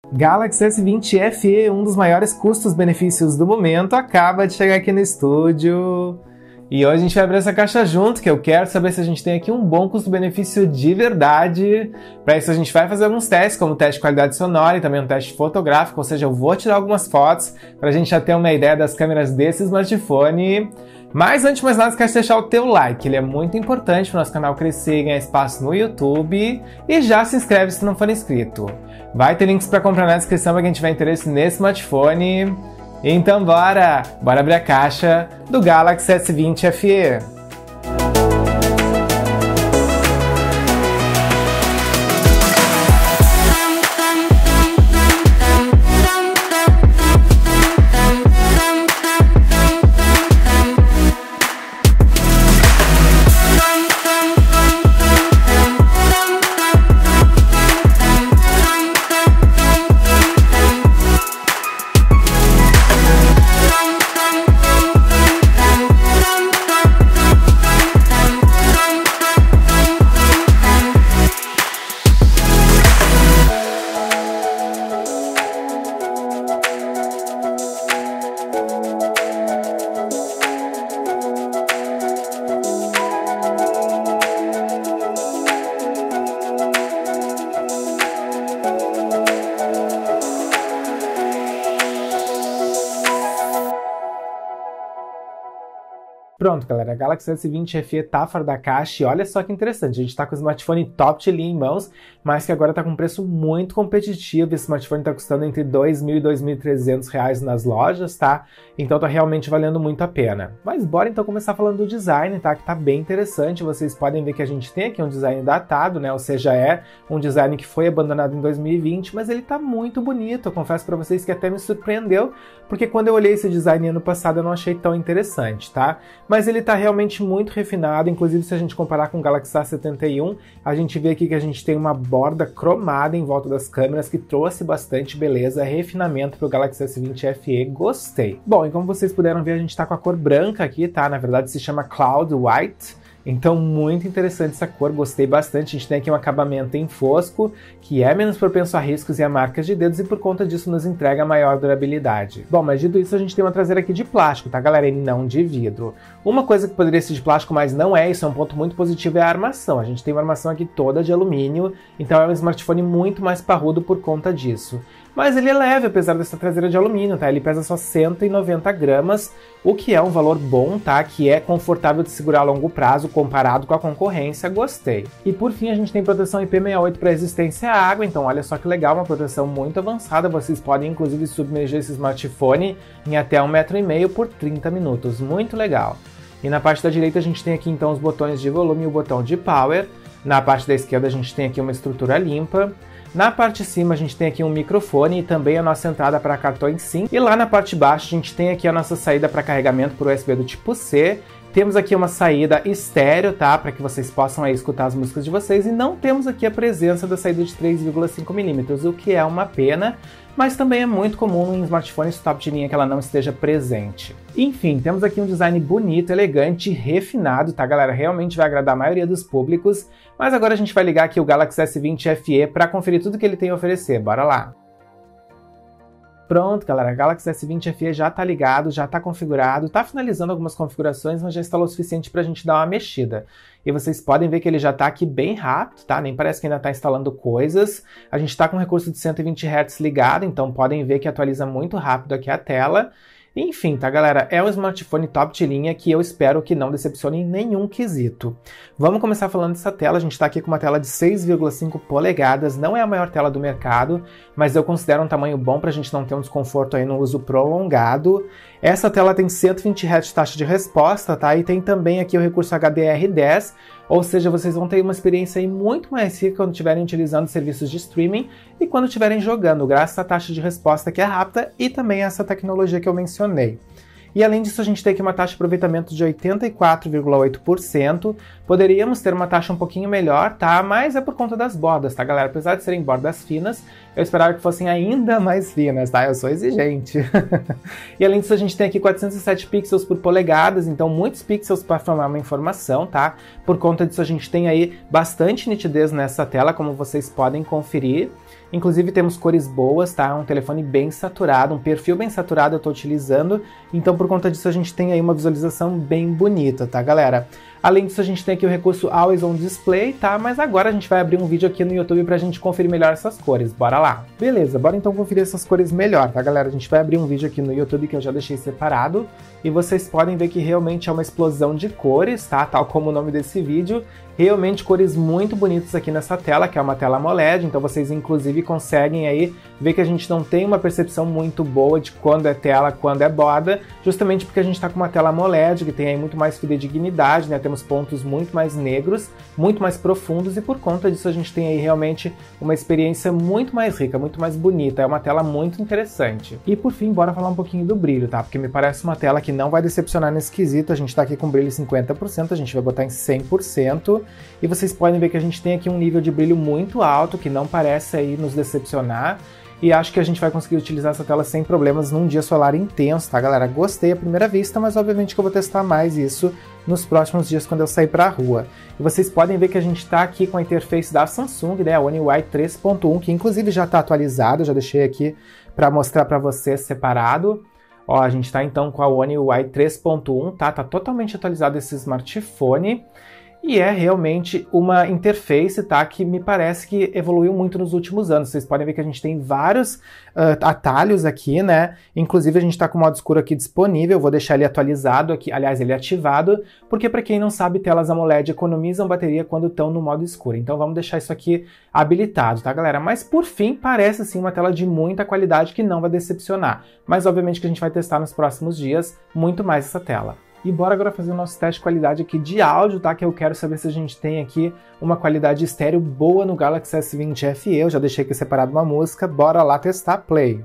Galaxy S20 FE, um dos maiores custos-benefícios do momento, acaba de chegar aqui no estúdio. E hoje a gente vai abrir essa caixa junto, que eu quero saber se a gente tem aqui um bom custo-benefício de verdade. Para isso a gente vai fazer alguns testes, como teste de qualidade sonora e também um teste fotográfico, ou seja, eu vou tirar algumas fotos para a gente já ter uma ideia das câmeras desse smartphone. Mas antes de mais nada, esquece de deixar o teu like, ele é muito importante para o nosso canal crescer e ganhar espaço no YouTube. E já se inscreve se não for inscrito. Vai ter links para comprar na descrição para quem tiver interesse nesse smartphone. Então bora abrir a caixa do Galaxy S20 FE. Pronto, galera, a Galaxy S20 FE tá fora da caixa e olha só que interessante, a gente tá com o smartphone top de linha em mãos, mas que agora tá com um preço muito competitivo. Esse smartphone tá custando entre R$ 2.000 e R$ 2.300 nas lojas, tá? Então tá realmente valendo muito a pena. Mas bora então começar falando do design, tá? Que tá bem interessante, vocês podem ver que a gente tem aqui um design datado, né? Ou seja, é um design que foi abandonado em 2020, mas ele tá muito bonito. Eu confesso pra vocês que até me surpreendeu, porque quando eu olhei esse design ano passado eu não achei tão interessante, tá? Mas ele está realmente muito refinado, inclusive se a gente comparar com o Galaxy A71, a gente vê aqui que a gente tem uma borda cromada em volta das câmeras que trouxe bastante beleza, refinamento para o Galaxy S20 FE, gostei. Bom, e como vocês puderam ver, a gente está com a cor branca aqui, tá? Na verdade se chama Cloud White. Então, muito interessante essa cor, gostei bastante. A gente tem aqui um acabamento em fosco, que é menos propenso a riscos e a marcas de dedos, e por conta disso nos entrega maior durabilidade. Bom, mas dito isso, a gente tem uma traseira aqui de plástico, tá, galera? E não de vidro. Uma coisa que poderia ser de plástico, mas não é, isso é um ponto muito positivo, é a armação. A gente tem uma armação aqui toda de alumínio, então é um smartphone muito mais parrudo por conta disso. Mas ele é leve, apesar dessa traseira de alumínio, tá? Ele pesa só 190 gramas, o que é um valor bom, tá? Que é confortável de segurar a longo prazo comparado com a concorrência, gostei. E por fim a gente tem proteção IP68 para resistência à água, então olha só que legal, uma proteção muito avançada, vocês podem inclusive submergir esse smartphone em até 1,5 m por 30 minutos, muito legal. E na parte da direita a gente tem aqui então os botões de volume e o botão de power, na parte da esquerda a gente tem aqui uma estrutura limpa. Na parte de cima a gente tem aqui um microfone e também a nossa entrada para cartões SIM. E lá na parte de baixo a gente tem aqui a nossa saída para carregamento por USB do tipo C. Temos aqui uma saída estéreo, tá? Para que vocês possam aí escutar as músicas de vocês. E não temos aqui a presença da saída de 3,5 mm, o que é uma pena. Mas também é muito comum em smartphones top de linha que ela não esteja presente. Enfim, temos aqui um design bonito, elegante e refinado, tá, galera? Realmente vai agradar a maioria dos públicos. Mas agora a gente vai ligar aqui o Galaxy S20 FE para conferir tudo que ele tem a oferecer. Bora lá! Pronto, galera, o Galaxy S20 FE já está ligado, já está configurado, está finalizando algumas configurações, mas já instalou o suficiente para a gente dar uma mexida. E vocês podem ver que ele já está aqui bem rápido, tá? Nem parece que ainda está instalando coisas. A gente está com o recurso de 120 Hz ligado, então podem ver que atualiza muito rápido aqui a tela. Enfim, tá, galera? É um smartphone top de linha que eu espero que não decepcione em nenhum quesito. Vamos começar falando dessa tela. A gente está aqui com uma tela de 6,5 polegadas, não é a maior tela do mercado, mas eu considero um tamanho bom para a gente não ter um desconforto aí no uso prolongado. Essa tela tem 120 Hz taxa de resposta, tá? E tem também aqui o recurso HDR10, ou seja, vocês vão ter uma experiência aí muito mais rica quando estiverem utilizando serviços de streaming e quando estiverem jogando, graças à taxa de resposta que é rápida e também essa tecnologia que eu mencionei. E além disso, a gente tem aqui uma taxa de aproveitamento de 84,8%. Poderíamos ter uma taxa um pouquinho melhor, tá? Mas é por conta das bordas, tá, galera? Apesar de serem bordas finas, eu esperava que fossem ainda mais finas, tá? Eu sou exigente. E além disso, a gente tem aqui 407 pixels por polegadas, então muitos pixels para formar uma informação, tá? Por conta disso, a gente tem aí bastante nitidez nessa tela, como vocês podem conferir. Inclusive temos cores boas, tá? Um telefone bem saturado, um perfil bem saturado eu tô utilizando, então por conta disso a gente tem aí uma visualização bem bonita, tá, galera? Além disso, a gente tem aqui o recurso Always On Display, tá? Mas agora a gente vai abrir um vídeo aqui no YouTube pra gente conferir melhor essas cores. Bora lá! Beleza, bora então conferir essas cores melhor, tá, galera? A gente vai abrir um vídeo aqui no YouTube que eu já deixei separado e vocês podem ver que realmente é uma explosão de cores, tá? Tal como o nome desse vídeo. Realmente cores muito bonitas aqui nessa tela, que é uma tela AMOLED, então vocês inclusive conseguem aí ver que a gente não tem uma percepção muito boa de quando é tela, quando é borda, justamente porque a gente está com uma tela AMOLED, que tem aí muito mais fidedignidade, né? Temos pontos muito mais negros, muito mais profundos, e por conta disso a gente tem aí realmente uma experiência muito mais rica, muito mais bonita, é uma tela muito interessante. E por fim, bora falar um pouquinho do brilho, tá? Porque me parece uma tela que não vai decepcionar nesse quesito, a gente tá aqui com brilho 50%, a gente vai botar em 100%, e vocês podem ver que a gente tem aqui um nível de brilho muito alto, que não parece aí nos decepcionar, e acho que a gente vai conseguir utilizar essa tela sem problemas num dia solar intenso, tá, galera? Gostei à primeira vista, mas obviamente que eu vou testar mais isso nos próximos dias quando eu sair pra rua. E vocês podem ver que a gente tá aqui com a interface da Samsung, né, a One UI 3.1, que inclusive já tá atualizado, já deixei aqui para mostrar para vocês separado. Ó, a gente tá então com a One UI 3.1, tá? Tá totalmente atualizado esse smartphone. E é realmente uma interface, tá, que me parece que evoluiu muito nos últimos anos. Vocês podem ver que a gente tem vários atalhos aqui, né? Inclusive a gente está com o modo escuro aqui disponível, vou deixar ele atualizado aqui, aliás, ele ativado, porque para quem não sabe, telas AMOLED economizam bateria quando estão no modo escuro. Então vamos deixar isso aqui habilitado, tá, galera? Mas por fim, parece sim uma tela de muita qualidade que não vai decepcionar. Mas obviamente que a gente vai testar nos próximos dias muito mais essa tela. E bora agora fazer o nosso teste de qualidade aqui de áudio, tá? Que eu quero saber se a gente tem aqui uma qualidade estéreo boa no Galaxy S20 FE. Eu já deixei aqui separado uma música, bora lá testar, play.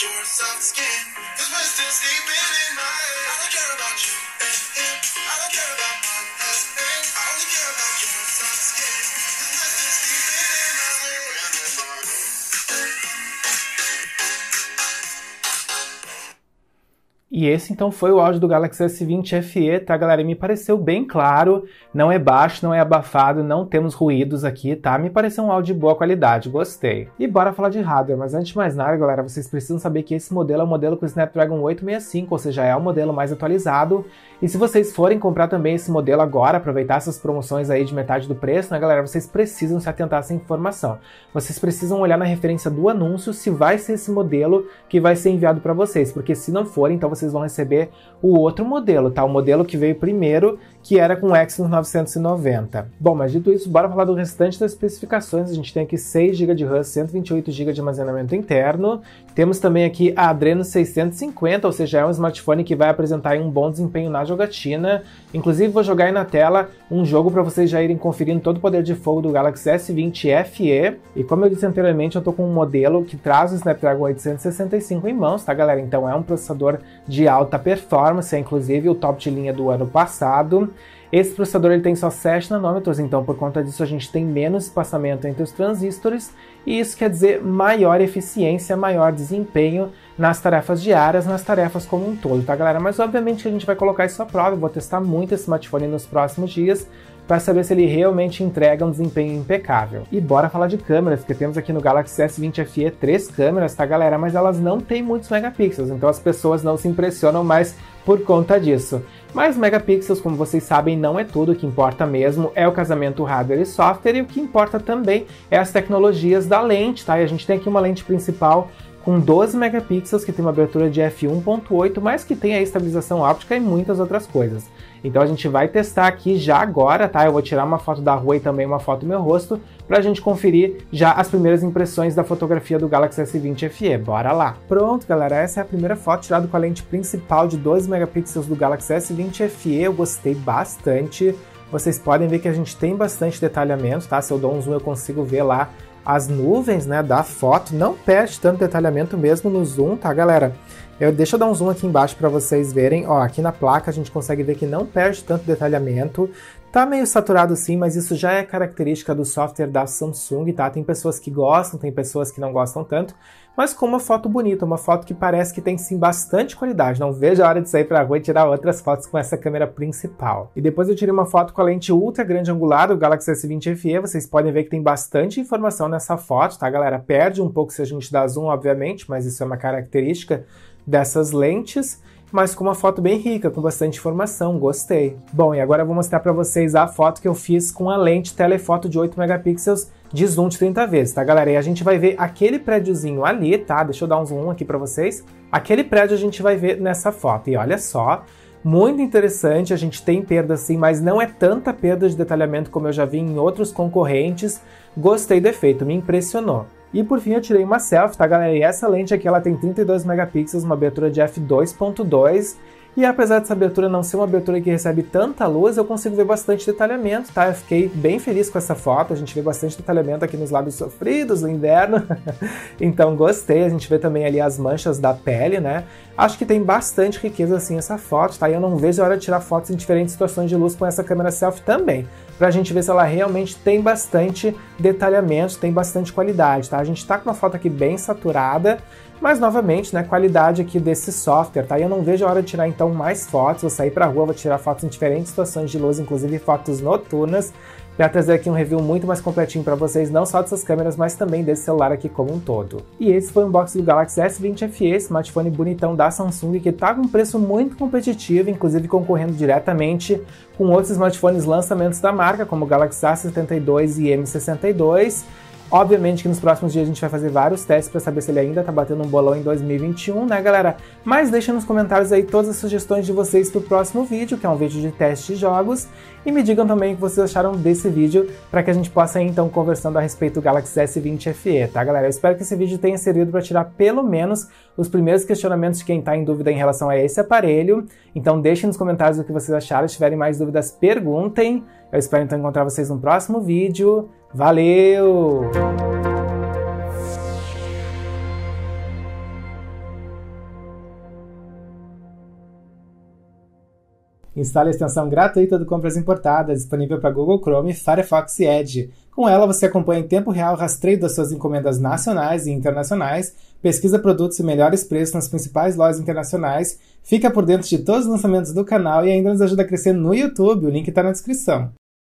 Your soft skin, 'cause we're still sleeping in my head. I don't care about you and him. I don't care about what has been. I only care about your soft skin, 'cause we're still sleeping in my head. E esse então foi o áudio do Galaxy S20 FE, tá, galera? E me pareceu bem claro, não é baixo, não é abafado, não temos ruídos aqui, tá? Me pareceu um áudio de boa qualidade, gostei. E bora falar de hardware, mas antes de mais nada, galera, vocês precisam saber que esse modelo é um modelo com o Snapdragon 865, ou seja, é o modelo mais atualizado. E se vocês forem comprar também esse modelo agora, aproveitar essas promoções aí de metade do preço, né, galera, vocês precisam se atentar a essa informação. Vocês precisam olhar na referência do anúncio se vai ser esse modelo que vai ser enviado para vocês, porque se não for, então vocês vão receber o outro modelo, tá? O modelo que veio primeiro, que era com Exynos 990. Bom, mas dito isso, bora falar do restante das especificações. A gente tem aqui 6 GB de RAM, 128 GB de armazenamento interno. Temos também aqui a Adreno 650, ou seja, é um smartphone que vai apresentar aí um bom desempenho na jogatina. Inclusive, vou jogar aí na tela um jogo para vocês já irem conferindo todo o poder de fogo do Galaxy S20 FE. E como eu disse anteriormente, eu tô com um modelo que traz o Snapdragon 865 em mãos, tá, galera? Então é um processador de alta performance, é inclusive o top de linha do ano passado. Esse processador ele tem só 7 nanômetros, então por conta disso a gente tem menos espaçamento entre os transistores, e isso quer dizer maior eficiência, maior desempenho nas tarefas diárias, nas tarefas como um todo, tá, galera? Mas obviamente que a gente vai colocar isso à prova, eu vou testar muito esse smartphone nos próximos dias, para saber se ele realmente entrega um desempenho impecável. E bora falar de câmeras, porque temos aqui no Galaxy S20 FE 3 câmeras, tá, galera? Mas elas não têm muitos megapixels, então as pessoas não se impressionam mais por conta disso. Mas megapixels, como vocês sabem, não é tudo. O que importa mesmo é o casamento hardware e software, e o que importa também é as tecnologias da lente, tá? E a gente tem aqui uma lente principal com 12 megapixels, que tem uma abertura de f1.8, mas que tem a estabilização óptica e muitas outras coisas. Então a gente vai testar aqui já agora, tá? Eu vou tirar uma foto da rua e também uma foto do meu rosto, pra gente conferir já as primeiras impressões da fotografia do Galaxy S20 FE. Bora lá! Pronto, galera, essa é a primeira foto tirada com a lente principal de 12 megapixels do Galaxy S20 FE. Eu gostei bastante. Vocês podem ver que a gente tem bastante detalhamento, tá? Se eu dou um zoom eu consigo ver lá as nuvens, né, da foto. Não perde tanto detalhamento mesmo no zoom, tá, galera? Deixa eu dar um zoom aqui embaixo para vocês verem. Ó, aqui na placa a gente consegue ver que não perde tanto detalhamento. Tá meio saturado sim, mas isso já é característica do software da Samsung, tá? Tem pessoas que gostam, tem pessoas que não gostam tanto, mas com uma foto bonita, uma foto que parece que tem sim bastante qualidade. Não vejo a hora de sair pra rua e tirar outras fotos com essa câmera principal. E depois eu tirei uma foto com a lente ultra grande angular do Galaxy S20 FE. Vocês podem ver que tem bastante informação nessa foto, tá, galera? Perde um pouco se a gente dá zoom, obviamente, mas isso é uma característica dessas lentes, mas com uma foto bem rica, com bastante informação, gostei. Bom, e agora eu vou mostrar para vocês a foto que eu fiz com a lente telefoto de 8 megapixels de zoom de 30 vezes, tá, galera? E a gente vai ver aquele prédiozinho ali, tá? Deixa eu dar um zoom aqui para vocês. Aquele prédio a gente vai ver nessa foto, e olha só, muito interessante, a gente tem perda sim, mas não é tanta perda de detalhamento como eu já vi em outros concorrentes. Gostei do efeito, me impressionou. E por fim eu tirei uma selfie, tá, galera? E essa lente aqui ela tem 32 megapixels, uma abertura de f2.2, e apesar dessa abertura não ser uma abertura que recebe tanta luz, eu consigo ver bastante detalhamento, tá? Eu fiquei bem feliz com essa foto, a gente vê bastante detalhamento aqui nos lábios sofridos no inverno, então gostei, a gente vê também ali as manchas da pele, né? Acho que tem bastante riqueza assim essa foto, tá? E eu não vejo a hora de tirar fotos em diferentes situações de luz com essa câmera selfie também, pra gente ver se ela realmente tem bastante detalhamento, tem bastante qualidade, tá? A gente tá com uma foto aqui bem saturada, mas novamente, né, qualidade aqui desse software, tá? E eu não vejo a hora de tirar então mais fotos, vou sair pra rua, vou tirar fotos em diferentes situações de luz, inclusive fotos noturnas, para trazer aqui um review muito mais completinho para vocês, não só dessas câmeras, mas também desse celular aqui como um todo. E esse foi o unboxing do Galaxy S20 FE, smartphone bonitão da Samsung, que tá com um preço muito competitivo, inclusive concorrendo diretamente com outros smartphones lançamentos da marca, como o Galaxy A72 e M62. Obviamente que nos próximos dias a gente vai fazer vários testes para saber se ele ainda tá batendo um bolão em 2021, né, galera? Mas deixem nos comentários aí todas as sugestões de vocês pro próximo vídeo, que é um vídeo de teste de jogos, e me digam também o que vocês acharam desse vídeo, para que a gente possa ir então conversando a respeito do Galaxy S20 FE, tá, galera? Eu espero que esse vídeo tenha servido para tirar pelo menos os primeiros questionamentos de quem tá em dúvida em relação a esse aparelho. Então deixem nos comentários o que vocês acharam, se tiverem mais dúvidas, perguntem. Eu espero então encontrar vocês no próximo vídeo. Valeu! Instale a extensão gratuita do Compras Importadas, disponível para Google Chrome, Firefox e Edge. Com ela, você acompanha em tempo real o rastreio das suas encomendas nacionais e internacionais, pesquisa produtos e melhores preços nas principais lojas internacionais, fica por dentro de todos os lançamentos do canal e ainda nos ajuda a crescer no YouTube, o link está na descrição.